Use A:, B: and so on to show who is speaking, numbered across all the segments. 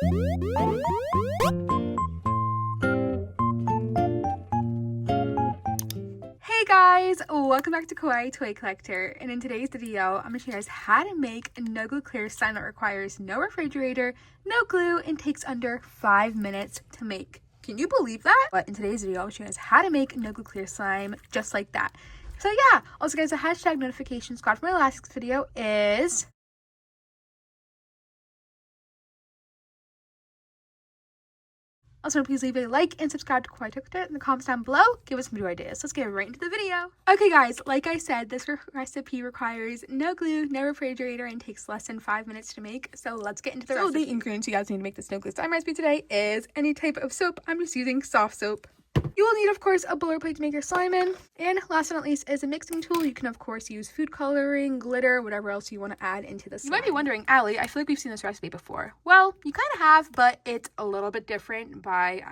A: Hey guys, welcome back to Kawaii Toy Collector, and in today's video I'm going to show you guys how to make a no glue clear slime that requires no refrigerator, no glue, and takes under 5 minutes to make. Can you believe that? But in today's video I'll show you guys how to make no glue clear slime just like that. So yeah, also guys, the hashtag notification squad for my last video is also, please leave a like and subscribe to KawaiiToyCollector in the comments down below. Give us some new ideas. Let's get right into the video. Okay guys, like I said, this recipe requires no glue, no refrigerator, and takes less than 5 minutes to make. So let's get into the recipe. So the ingredients you guys need to make this no glue slime recipe today is any type of soap. I'm just using soft soap. You will need, of course, a bowler plate to make your slime in. And last but not least is a mixing tool. You can, of course, use food coloring, glitter, whatever else you want to add into the slime. You might be wondering, Allie, I feel like we've seen this recipe before. Well, you kind of have, but it's a little bit different by,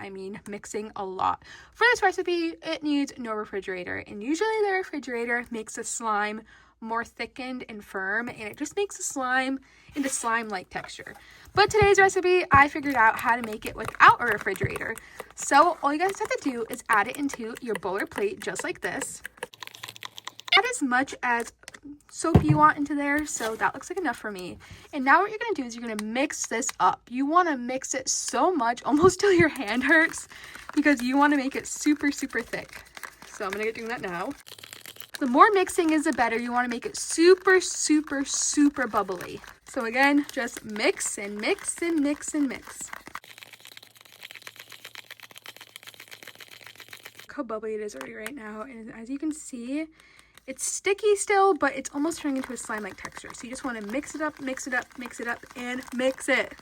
A: mixing a lot. For this recipe, it needs no refrigerator. And usually the refrigerator makes the slime more thickened and firm, and it just makes the slime into slime-like texture. But today's recipe, I figured out how to make it without a refrigerator. So all you guys have to do is add it into your bowler plate just like this. Add as much as soap you want into there, so that looks like enough for me. And now what you're going to do is you're going to mix this up. You want to mix it so much, almost till your hand hurts, because you want to make it super, super thick. So I'm going to get doing that now. The more mixing is the better. You want to make it super, super, super bubbly. So again, just mix and mix and mix and mix. Look how bubbly it is already right now. And as you can see, it's sticky still, but it's almost turning into a slime-like texture. So you just want to mix it up, mix it up, mix it up, and mix it.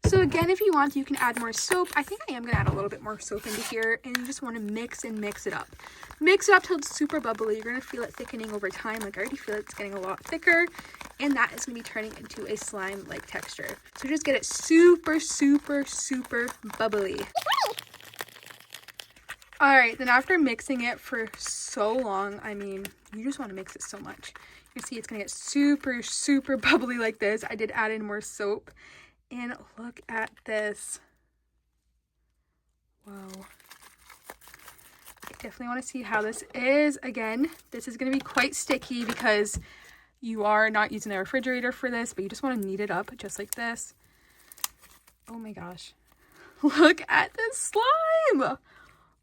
A: So again, if you want, you can add more soap. I think I am going to add a little bit more soap into here, and you just want to mix and mix it up. Mix it up till it's super bubbly. You're going to feel it thickening over time. Like, I already feel it's getting a lot thicker, and that is going to be turning into a slime-like texture. So just get it super, super, super bubbly. Alright, then after mixing it for so long, you just want to mix it so much. You can see it's going to get super, super bubbly like this. I did add in more soap. And look at this. Whoa. I definitely want to see how this is. Again, this is going to be quite sticky because you are not using a refrigerator for this, but you just want to knead it up just like this. Oh my gosh. Look at this slime.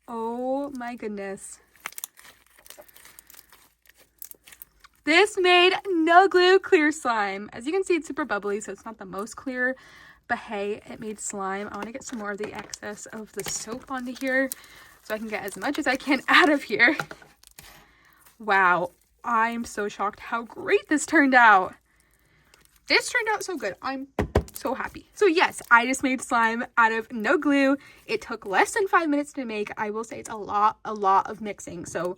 A: Oh my goodness. This made no glue clear slime. As you can see, it's super bubbly, so it's not the most clear, but hey, it made slime. I want to get some more of the excess of the soap onto here so I can get as much as I can out of here. Wow, I'm so shocked how great this turned out. This turned out so good. I'm so happy. So yes, I just made slime out of no glue. It took less than 5 minutes to make. I will say it's a lot of mixing, so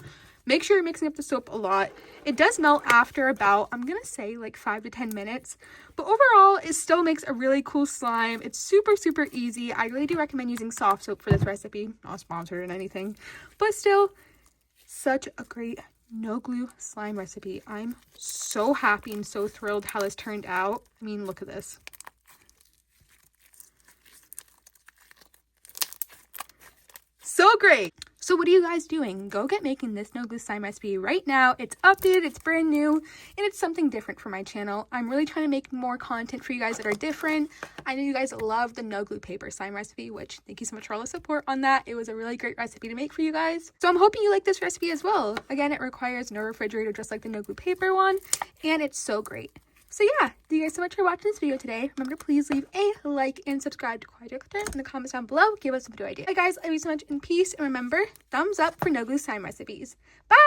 A: make sure you're mixing up the soap a lot. It does melt after about, I'm going to say like 5 to 10 minutes. But overall, it still makes a really cool slime. It's super, super easy. I really do recommend using soft soap for this recipe. Not sponsored or anything. But still, such a great no glue slime recipe. I'm so happy and so thrilled how this turned out. Look at this. So great. So what are you guys doing? Go get making this no glue slime recipe right now. It's updated, it's brand new, and it's something different for my channel. I'm really trying to make more content for you guys that are different. I know you guys love the no glue paper slime recipe, which thank you so much for all the support on that. It was a really great recipe to make for you guys. So I'm hoping you like this recipe as well. Again, it requires no refrigerator just like the no glue paper one, and it's so great. So yeah, thank you guys so much for watching this video today. Remember to please leave a like and subscribe to KawaiiToyCollector in the comments down below. Give us some new ideas. Bye guys, I love you so much in peace. And remember, thumbs up for no glue slime recipes. Bye!